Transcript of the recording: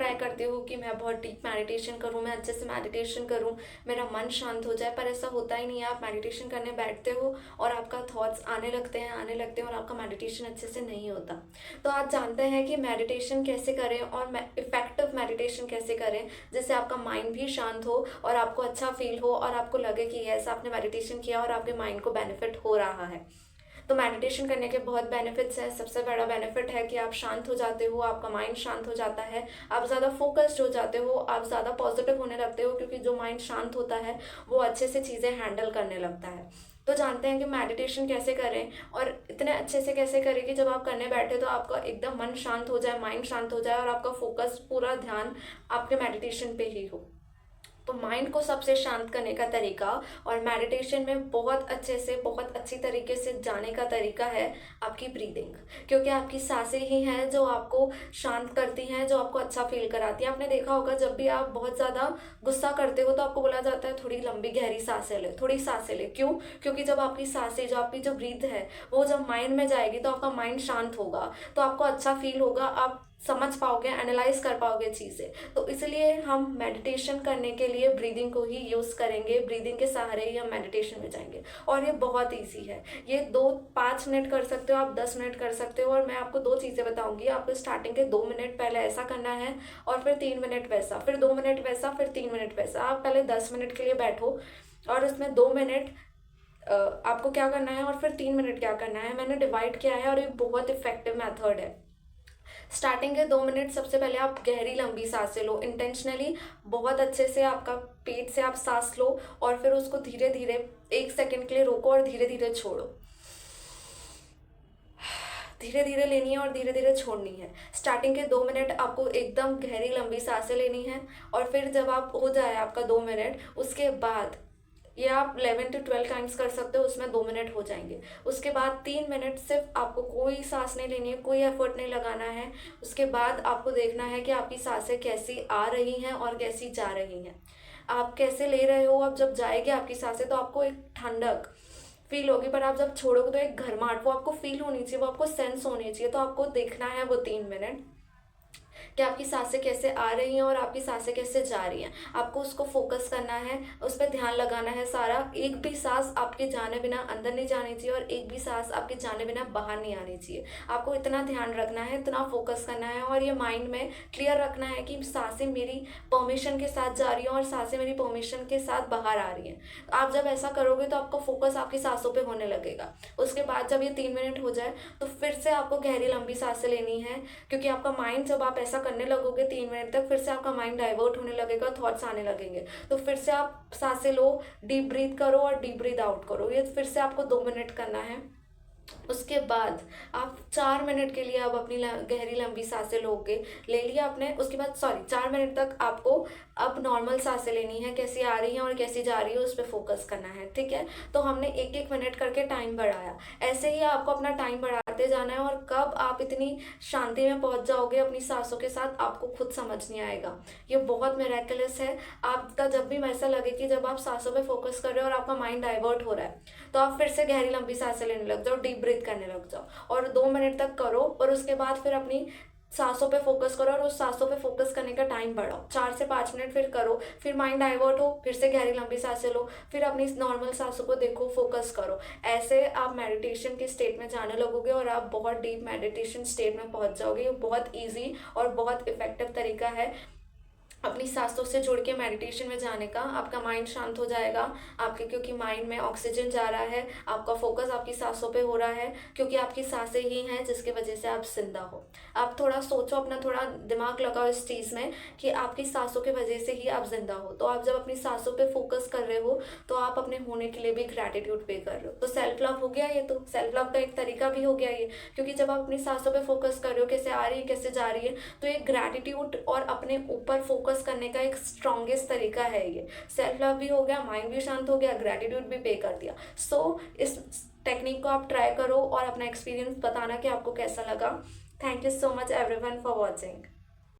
Try करते हो कि मैं बहुत डीप मेडिटेशन करूँ, मैं अच्छे से मेडिटेशन करूँ, मेरा मन शांत हो जाए, पर ऐसा होता ही नहीं है। आप मेडिटेशन करने बैठते हो और आपका थॉट्स आने लगते हैं और आपका मेडिटेशन अच्छे से नहीं होता। तो आज जानते हैं कि मेडिटेशन कैसे करें और इफेक्टिव मेडिटेशन कैसे करें, जिससे आपका माइंड भी शांत हो और आपको अच्छा फील हो और आपको लगे कि यस, आपने मेडिटेशन किया और आपके माइंड को बेनिफिट हो रहा है। तो मेडिटेशन करने के बहुत बेनिफिट्स हैं। सबसे बड़ा बेनिफिट है कि आप शांत हो जाते हो, आपका माइंड शांत हो जाता है, आप ज़्यादा फोकस्ड हो जाते हो, आप ज़्यादा पॉजिटिव होने लगते हो, क्योंकि जो माइंड शांत होता है वो अच्छे से चीज़ें हैंडल करने लगता है। तो जानते हैं कि मेडिटेशन कैसे करें और इतने अच्छे से कैसे करें कि जब आप करने बैठे तो आपका एकदम मन शांत हो जाए, माइंड शांत हो जाए और आपका फोकस पूरा ध्यान आपके मेडिटेशन पे ही हो। तो माइंड को सबसे शांत करने का तरीका और मेडिटेशन में बहुत अच्छे से बहुत अच्छी तरीके से जाने का तरीका है आपकी ब्रीदिंग, क्योंकि आपकी सांसें ही हैं जो आपको शांत करती हैं, जो आपको अच्छा फील कराती है। आपने देखा होगा जब भी आप बहुत ज़्यादा गुस्सा करते हो तो आपको बोला जाता है थोड़ी लंबी गहरी सांसें ले, थोड़ी सांसें ले। क्यों? क्योंकि जब आपकी सांसें, जो आपकी जो ब्रीथ है वो जब माइंड में जाएगी तो आपका माइंड शांत होगा, तो आपको अच्छा फील होगा, आप समझ पाओगे, एनालाइज कर पाओगे चीज़ें। तो इसलिए हम मेडिटेशन करने के लिए ब्रीदिंग को ही यूज़ करेंगे, ब्रीदिंग के सहारे ही हम मेडिटेशन में जाएंगे। और ये बहुत ईजी है, ये 5 मिनट कर सकते हो आप, 10 मिनट कर सकते हो। और मैं आपको 2 चीज़ें बताऊंगी। आपको स्टार्टिंग के 2 मिनट पहले ऐसा करना है और फिर 3 मिनट वैसा, फिर 2 मिनट वैसा, फिर 3 मिनट वैसा। आप पहले 10 मिनट के लिए बैठो और उसमें 2 मिनट आपको क्या करना है और फिर 3 मिनट क्या करना है, मैंने डिवाइड किया है और ये बहुत इफेक्टिव मेथड है। स्टार्टिंग के 2 मिनट सबसे पहले आप गहरी लंबी सांसें लो, इंटेंशनली बहुत अच्छे से आपका पेट से आप सांस लो और फिर उसको धीरे धीरे 1 सेकंड के लिए रोको और धीरे धीरे छोड़ो। धीरे धीरे लेनी है और धीरे धीरे छोड़नी है। स्टार्टिंग के 2 मिनट आपको एकदम गहरी लंबी सांसें लेनी है और फिर जब आप हो जाए आपका 2 मिनट, उसके बाद ये आप 11 to 12 टाइम्स कर सकते हो, उसमें 2 मिनट हो जाएंगे। उसके बाद 3 मिनट सिर्फ आपको कोई सांस नहीं लेनी है, कोई एफर्ट नहीं लगाना है। उसके बाद आपको देखना है कि आपकी सांसें कैसी आ रही हैं और कैसी जा रही हैं, आप कैसे ले रहे हो। अब जब जाएगी आपकी सांसें तो आपको एक ठंडक फील होगी, पर आप जब छोड़ोगे तो एक घरमाहट वो आपको फील होनी चाहिए, वो आपको सेंस होनी चाहिए। तो आपको देखना है वो 3 मिनट कि आपकी सांसें कैसे आ रही हैं और आपकी सांसें कैसे जा रही हैं। आपको उसको फोकस करना है, उस पर ध्यान लगाना है सारा। एक भी सांस आपके जाने बिना अंदर नहीं जानी चाहिए और एक भी सांस आपके जाने बिना बाहर नहीं आनी चाहिए। आपको इतना ध्यान रखना है, इतना फोकस करना है और ये माइंड में क्लियर रखना है कि सांसें मेरी परमिशन के साथ जा रही हैं और सांसें मेरी परमिशन के साथ बाहर आ रही हैं। आप जब ऐसा करोगे तो आपका फोकस आपकी सांसों पे होने लगेगा। उसके बाद जब ये 3 मिनट हो जाए तो फिर से आपको गहरी लंबी सांसें लेनी है, क्योंकि आपका माइंड जब आप ऐसा करने लगोगे 3 मिनट तक, फिर से आपका माइंड डाइवर्ट होने लगेगा, थॉट्स आने लगेंगे। तो फिर से आप सांसें लो, डीप ब्रीथ करो और डीप ब्रीथ आउट करो। ये फिर से आपको 2 मिनट करना है। उसके बाद आप 4 मिनट के लिए अब अपनी गहरी लंबी सांसें लोगे, ले लिया आपने। उसके बाद 4 मिनट तक आपको अब नॉर्मल सांसें लेनी है, कैसी आ रही हैं और कैसी जा रही है उस पर फोकस करना है, ठीक है। तो हमने 1-1 मिनट करके टाइम बढ़ाया, ऐसे ही आपको अपना टाइम बढ़ाते जाना है। और कब आप इतनी शांति में पहुंच जाओगे अपनी सांसों के साथ, आपको खुद समझ नहीं आएगा। ये बहुत मिरेकलस है। आपका जब भी ऐसा लगे कि जब आप सांसों पे फोकस कर रहे हो और आपका माइंड डाइवर्ट हो रहा है, तो आप फिर से गहरी लंबी सांसें लेने लग जाओ, डीप ब्रीथ करने लग जाओ और 2 मिनट तक करो। और उसके बाद फिर अपनी सांसों पे फोकस करो और उस सांसों पे फोकस करने का टाइम बढ़ाओ। 4 से 5 मिनट फिर करो, फिर माइंड डाइवर्ट हो, फिर से गहरी लंबी सांसें लो, फिर अपनी नॉर्मल सांसों को देखो, फोकस करो। ऐसे आप मेडिटेशन की स्टेट में जाने लगोगे और आप बहुत डीप मेडिटेशन स्टेट में पहुंच जाओगे। ये बहुत ईजी और बहुत इफेक्टिव तरीका है अपनी सांसों से जुड़ के मेडिटेशन में जाने का। आपका माइंड शांत हो जाएगा आपके, क्योंकि माइंड में ऑक्सीजन जा रहा है, आपका फोकस आपकी सांसों पे हो रहा है, क्योंकि आपकी सांसें ही हैं जिसकी वजह से आप जिंदा हो। आप थोड़ा सोचो, अपना थोड़ा दिमाग लगाओ इस चीज़ में कि आपकी सांसों की वजह से ही आप जिंदा हो। तो आप जब अपनी सांसों पे फोकस कर रहे हो तो आप अपने होने के लिए भी ग्रैटिट्यूड पे कर रहे हो। तो सेल्फ लव हो गया ये, तो सेल्फ लव का एक तरीका भी हो गया ये, क्योंकि जब आप अपनी सांसों पे फोकस कर रहे हो, कैसे आ रही है कैसे जा रही है, तो एक ग्रैटिट्यूड और अपने ऊपर फोकस करने का एक स्ट्रॉन्गेस्ट तरीका है ये। सेल्फ लव भी हो गया, माइंड भी शांत हो गया, ग्रेटिट्यूड भी पे कर दिया। सो इस टेक्निक को आप ट्राई करो और अपना एक्सपीरियंस बताना कि आपको कैसा लगा। Thank you so much everyone for watching.